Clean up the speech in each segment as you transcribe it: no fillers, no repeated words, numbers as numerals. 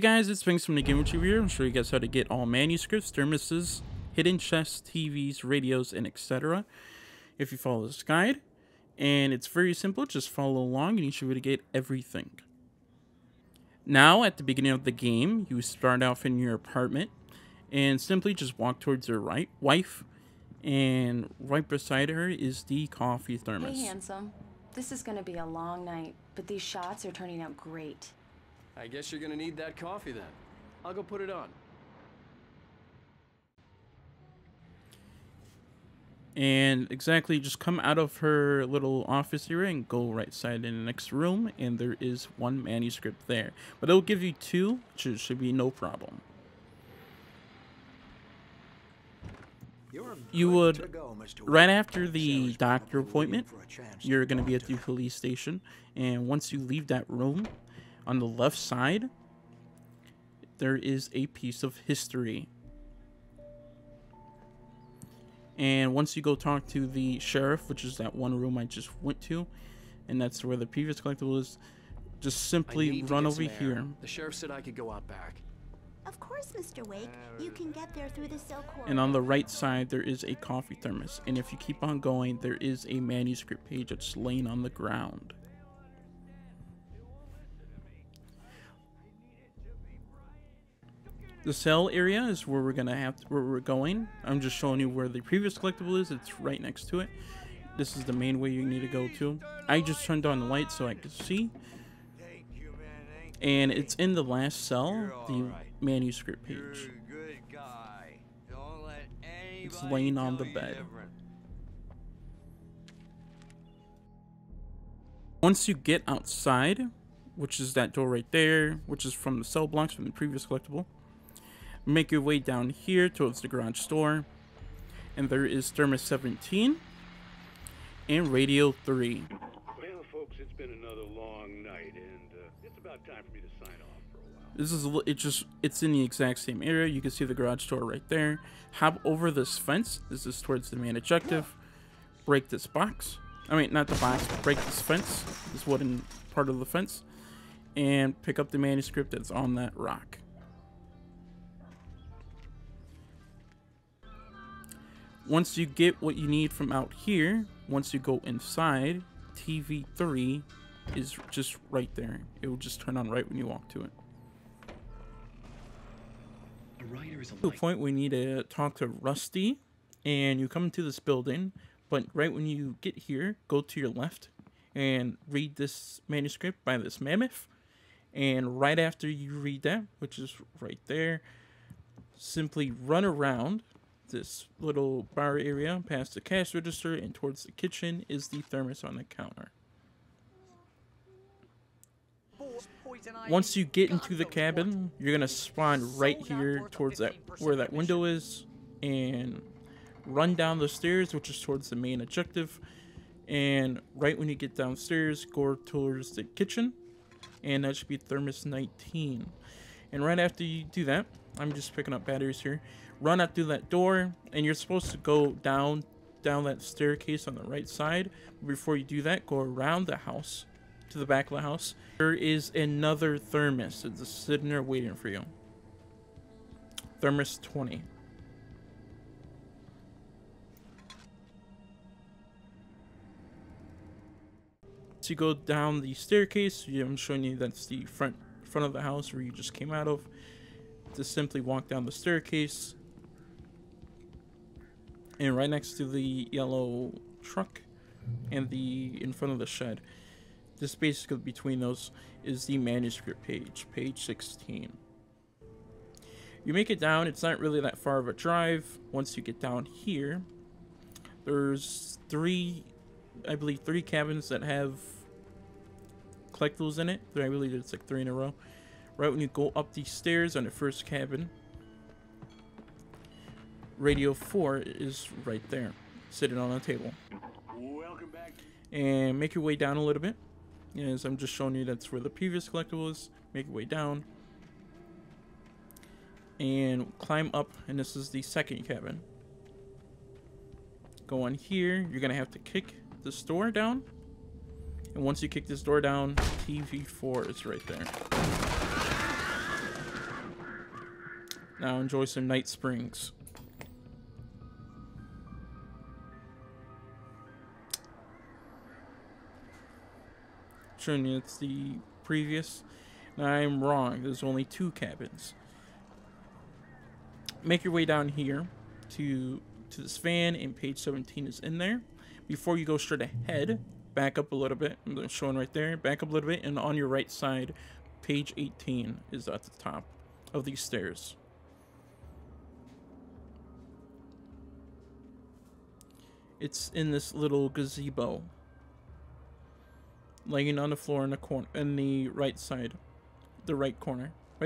guys, it's Sphinx from the Game Retriever here. I'll show you guys how to get all manuscripts, thermoses, hidden chests, TVs, radios, and etc. if you follow this guide. And it's very simple, just follow along and you should be able to get everything. Now, at the beginning of the game, you start off in your apartment and simply just walk towards your wife, and right beside her is the coffee thermos. Hey, handsome. This is going to be a long night, but these shots are turning out great. I guess you're gonna need that coffee then. I'll go put it on. And exactly, just come out of her little office area and go right side in the next room, and there is one manuscript there. But it'll give you two, which should be no problem. You would, right after the doctor appointment, you're going to be at the police station, and once you leave that room, on the left side, there is a piece of history. And once you go talk to the sheriff, which is that one room I just went to, and that's where the previous collectible is, just simply run over here. The sheriff said I could go out back. Of course, Mr. Wake. You can get there through the silk corridor. And on the right side, there is a coffee thermos. And if you keep on going, there is a manuscript page that's laying on the ground. The cell area is where we're going. I'm just showing you where the previous collectible is. It's right next to it. This is the main way you need to go to. I just turned on the light so I could see. And it's in the last cell, the manuscript page. It's laying on the bed. Once you get outside, which is that door right there, which is from the cell blocks from the previous collectible, make your way down here towards the garage door, and there is Thermos 17 and Radio 3. Well, folks, it's been another long night, and it's about time for me to sign off for a while. This is it's in the exact same area. You can see the garage door right there. Hop over this fence. This is towards the main objective. Break this box. I mean, not the box. Break this fence. This wooden part of the fence, and pick up the manuscript that's on that rock. Once you get what you need from out here, once you go inside, TV 3 is just right there. It will just turn on right when you walk to it. To the point we need to talk to Rusty, and you come into this building, but right when you get here, go to your left and read this manuscript by this mammoth. And right after you read that, which is right there, simply run around this little bar area past the cash register, and towards the kitchen is the thermos on the counter. Once you get into the cabin, you're gonna spawn right here towards that where that window is, and run down the stairs, which is towards the main objective. And right when you get downstairs, go towards the kitchen, and that should be Thermos 19. And right after you do that, I'm just picking up batteries here. Run out through that door, and you're supposed to go down that staircase on the right side. Before you do that, go around the house to the back of the house. There is another thermos. It's just sitting there waiting for you. Thermos 20. So you go down the staircase. I'm showing you that's the front of the house where you just came out of. Just simply walk down the staircase, and right next to the yellow truck and in front of the shed, just basically between those is the manuscript page, page 16. You make it down. It's not really that far of a drive. Once you get down here, there's I believe three cabins that have collectibles in it. I believe it's like 3 in a row. Right when you go up these stairs on the first cabin, Radio 4 is right there, sitting on a table. Welcome back. And make your way down a little bit. As I'm just showing you, that's where the previous collectible is. Make your way down. And climb up, and this is the second cabin. Go on here. You're going to have to kick this door down. And once you kick this door down, TV 4 is right there. Now enjoy some night springs. Showing you it's the previous. Now I'm wrong. There's only 2 cabins. Make your way down here to this van, and page 17 is in there. Before you go straight ahead, back up a little bit. I'm showing right there. Back up a little bit, and on your right side, page 18 is at the top of these stairs. It's in this little gazebo, laying on the floor in the corner, in the right side, right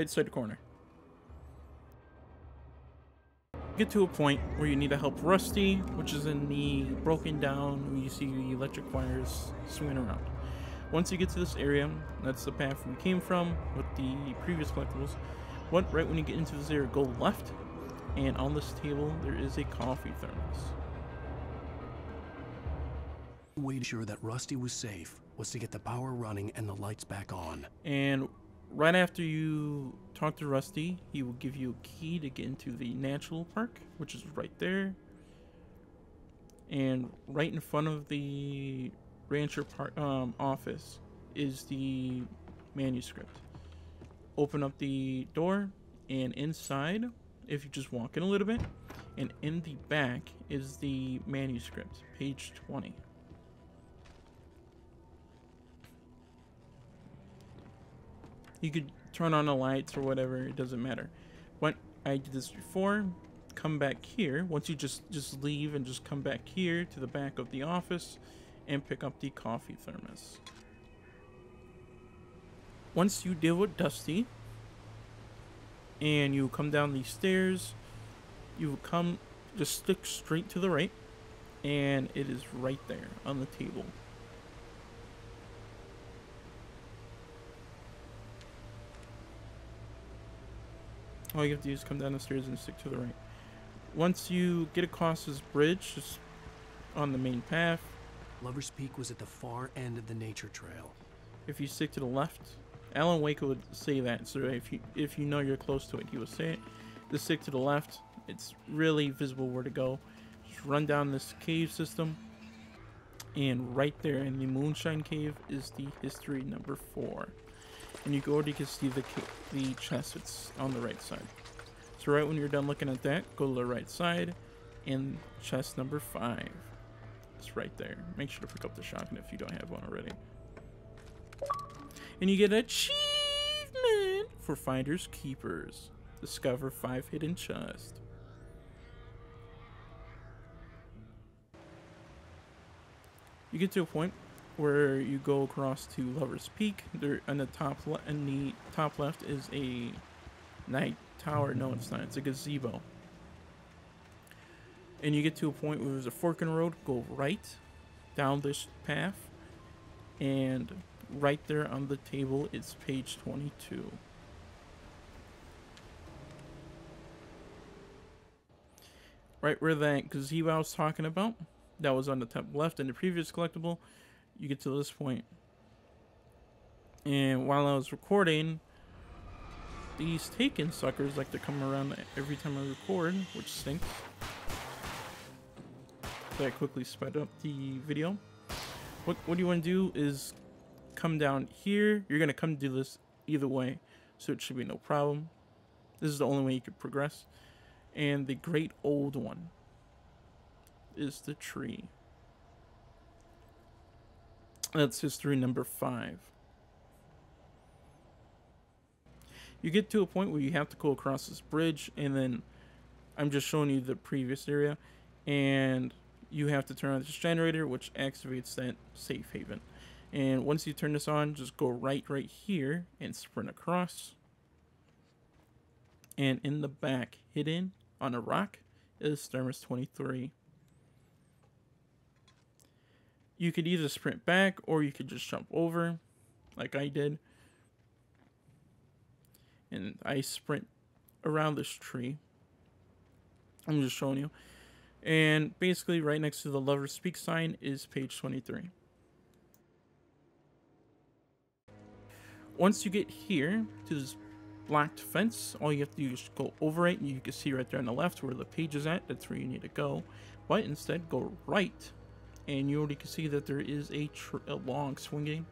side corner. Get to a point where you need to help Rusty, which is in the broken down where you see the electric wires swinging around. Once you get to this area, that's the path we came from with the previous collectibles. Right when you get into this area, go left, and on this table there is a coffee thermos. Way to ensure that Rusty was safe was to get the power running and the lights back on. And right after you talk to Rusty, he will give you a key to get into the natural park, which is right there. And right in front of the rancher park office is the manuscript. Open up the door, and inside, if you just walk in a little bit, and in the back is the manuscript, page 20. You could turn on the lights or whatever, it doesn't matter. When I did this before, come back here. Once you just leave and just come back here to the back of the office and pick up the coffee thermos. Once you deal with Dusty and you come down these stairs, you come, just stick straight to the right, and it is right there on the table. All you have to do is come down the stairs and stick to the right. Once you get across this bridge, just on the main path, Lover's Peak was at the far end of the nature trail. if you stick to the left, Alan Wake would say that, so if you know you're close to it, he would say it. Just stick to the left. It's really visible where to go. Just run down this cave system, and right there in the Moonshine Cave is the history number 4. And you go to, you can see the chest. It's on the right side. So right when you're done looking at that, go to the right side, and chest number 5. It's right there. Make sure to pick up the shotgun if you don't have one already. And you get an achievement for Finders Keepers. Discover 5 hidden chests. You get to a point where you go across to Lover's Peak. There on the top left is a night tower. No, it's not. It's a gazebo. And you get to a point where there's a fork in the road. Go right down this path, and right there on the table is page 22. Right where that gazebo I was talking about, that was on the top left in the previous collectible. You get to this point, and while I was recording, these taken suckers like to come around every time I record, which stinks. So I quickly sped up the video. What you want to do is come down here. You're gonna come do this either way, so it should be no problem. This is the only way you could progress. And the great old one is the tree. That's history number 5. You get to a point where you have to go across this bridge, and then I'm just showing you the previous area, and you have to turn on this generator, which activates that safe haven. And once you turn this on, just go right here and sprint across. And in the back, hidden on a rock, is Thermos 23. You could either sprint back, or you could just jump over, like I did. And I sprint around this tree. I'm just showing you. And basically, right next to the Lover's Speak sign is page 23. Once you get here to this blacked fence. All you have to do is go over it, and you can see right there on the left where the page is at. That's where you need to go. But instead, go right, and you already can see that there is a long swinging.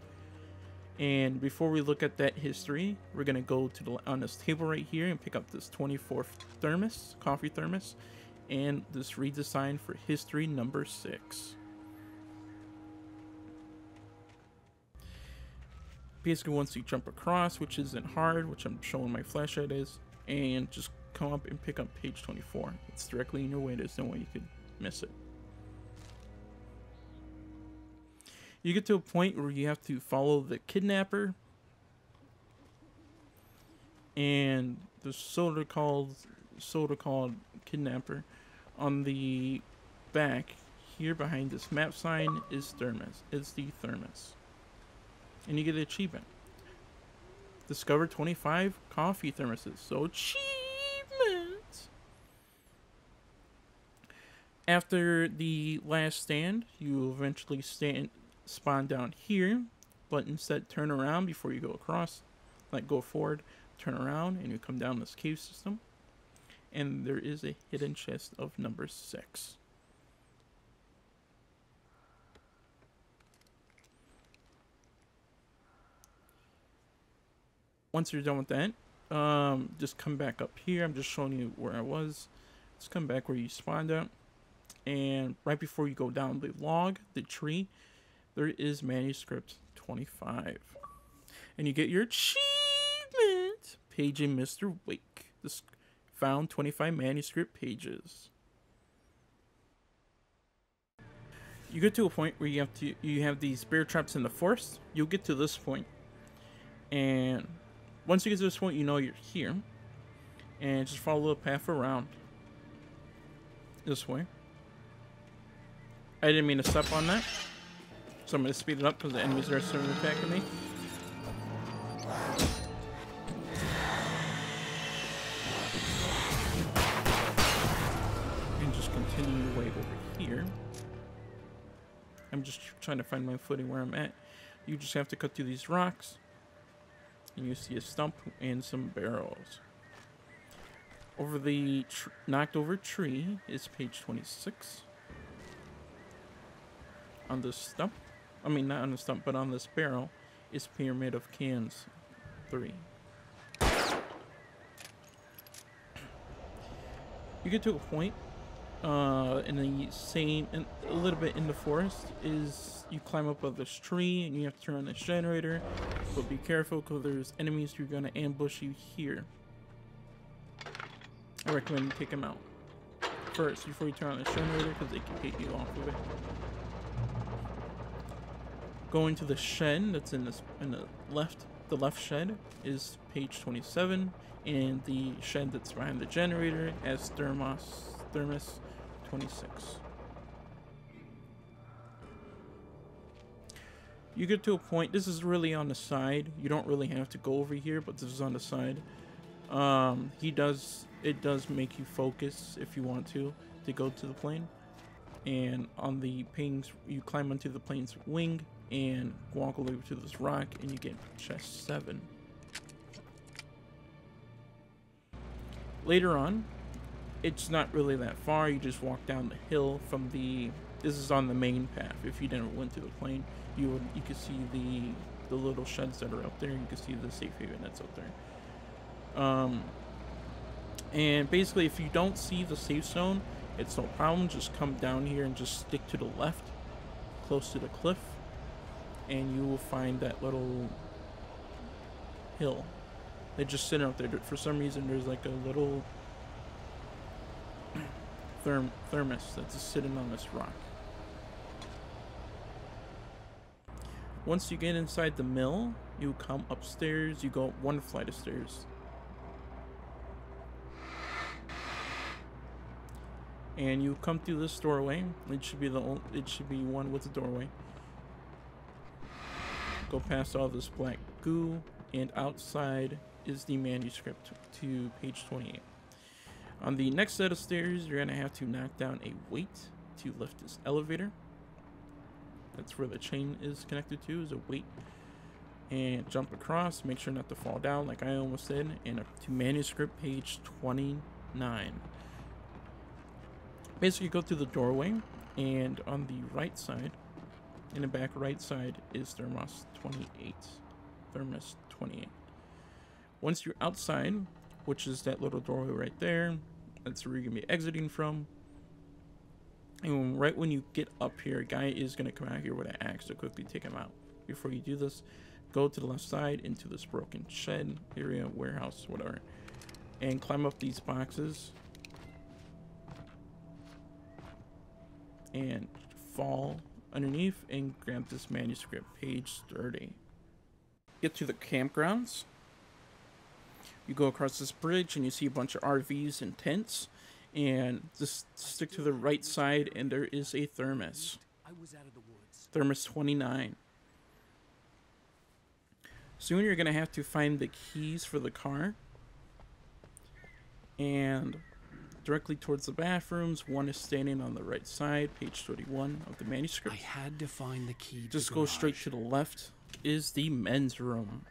And before we look at that history, we're gonna go to on this table right here and pick up this 24th thermos, coffee thermos, and this redesign for history number 6. Basically, once you jump across, which isn't hard, which I'm showing my flashlight is, and just come up and pick up page 24. It's directly in your way. There's no way you could miss it. You get to a point where you have to follow the kidnapper and the so-called kidnapper. On the back here behind this map sign is Thermos. It's the Thermos. And you get an achievement. Discover 25 coffee thermoses. So achievement! After the last stand, you eventually spawn down here, but instead turn around before you go across. Like go forward, turn around, and you come down this cave system. And there is a hidden chest of number 6. Once you're done with that, just come back up here. I'm just showing you where I was. Just come back where you spawned at. And right before you go down the log, the tree, there is Manuscript 25. And you get your achievement! Paging Mr. Wake. This found 25 manuscript pages. You get to a point where you have these bear traps in the forest. You'll get to this point. And once you get to this point, you know you're here. And just follow the path around. This way. I didn't mean to step on that. So I'm going to speed it up because the enemies are starting to attack me. And just continue your way over here. I'm just trying to find my footing where I'm at. You just have to cut through these rocks. And you see a stump and some barrels. Over the knocked over tree is page 26. On this stump, I mean not on the stump, but on this barrel is Pyramid of Cans 3. You get to a point in the same, a little bit in the forest, is you climb up of this tree and you have to turn on this generator, but be careful because there's enemies who are going to ambush you here. I recommend you take them out first before you turn on the generator because they can get you off of it. Going to the shed that's in the left shed is page 27, and the shed that's behind the generator as Thermos 26. You get to a point, this is really on the side. You don't really have to go over here, but this is on the side. It does make you focus if you want to go to the plane. And on the planes, you climb onto the plane's wing and walk over to this rock and you get chest 7. Later on, it's not really that far. You just walk down the hill from the, this is on the main path. If you didn't went to the plane, you could see the little sheds that are out there. You can see the safe haven that's out there. And basically if you don't see the safe zone, it's no problem. Just come down here and just stick to the left, close to the cliff, and you will find that little hill. They just sit out there. For some reason, there's like a little thermos that's just sitting on this rock. Once you get inside the mill, you come upstairs. You go up one flight of stairs. And you come through this doorway. It should be one with the doorway. Go past all this black goo, and outside is the manuscript to page 28. On the next set of stairs, you're gonna have to knock down a weight to lift this elevator. That's where the chain is connected to, is a weight. and jump across. Make sure not to fall down like I almost did, and up to manuscript page 29. Basically go through the doorway, and on the right side, in the back right side, is Thermos 28. Thermos 28. Once you're outside, which is that little doorway right there, that's where you're going to be exiting from. And right when you get up here, a guy is going to come out here with an axe to quickly take him out. Before you do this, go to the left side into this broken shed area, warehouse, whatever, and climb up these boxes and fall underneath and grab this manuscript, page 30. Get to the campgrounds. You go across this bridge and you see a bunch of RVs and tents, and just stick to the right side and there is a thermos. Thermos 29. Soon you're going to have to find the keys for the car, and directly towards the bathrooms, one is standing on the right side, page 31 of the manuscript. I had to find the key to Just the go garage. straight to the left is the men's room.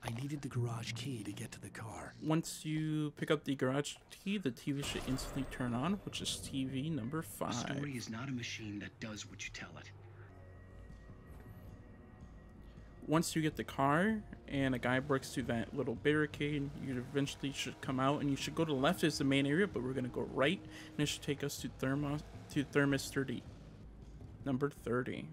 I needed the garage key to get to the car. Once you pick up the garage key, the TV should instantly turn on, which is TV number 5. A story is not a machine that does what you tell it. Once you get the car and a guy breaks through that little barricade, you eventually should come out, and you should go to the left is the main area, but we're going to go right, and it should take us to Thermos 30. Number 30.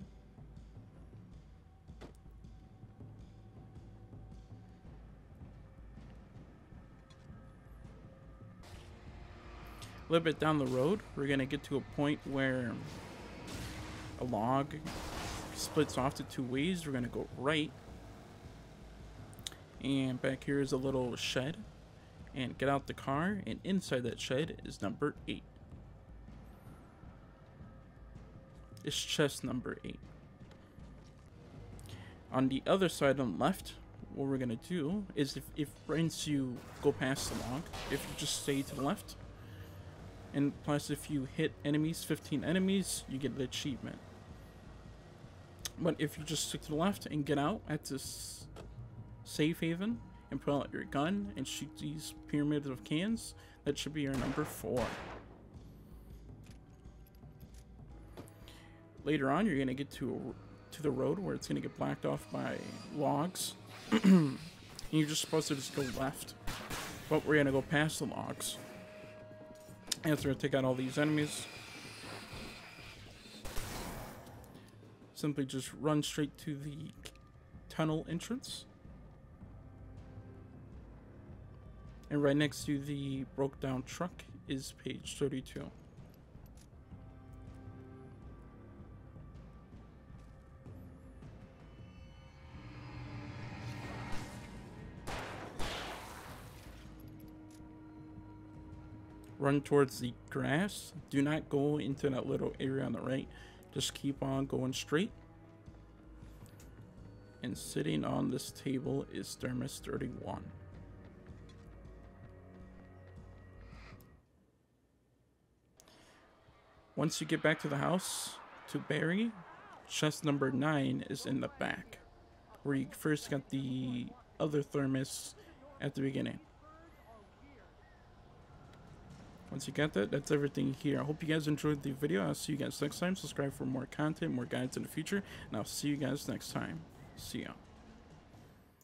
A little bit down the road, we're going to get to a point where a log splits off to 2 ways. We're going to go right. And back here is a little shed. And get out the car, and inside that shed is number 8. It's chest number 8. On the other side on the left, what we're going to do is if once you go past the log, if you just stay to the left, and plus if you hit enemies, 15 enemies, you get the achievement. But if you just stick to the left and get out at this safe haven and pull out your gun and shoot these pyramids of cans, that should be your number 4. Later on, you're going to get to the road where it's going to get blacked off by logs. And you're just supposed to just go left. But we're going to go past the logs. And it's going to take out all these enemies. Simply just run straight to the tunnel entrance. And right next to the broke down truck is page 32. Run towards the grass. Do not go into that little area on the right. Just keep on going straight. And sitting on this table is Thermos 31. Once you get back to the house to Barry, chest number 9 is in the back, where you first got the other thermos at the beginning. Once you got that, that's everything here. I hope you guys enjoyed the video. I'll see you guys next time. Subscribe for more content, more guides in the future, and I'll see you guys next time. See ya.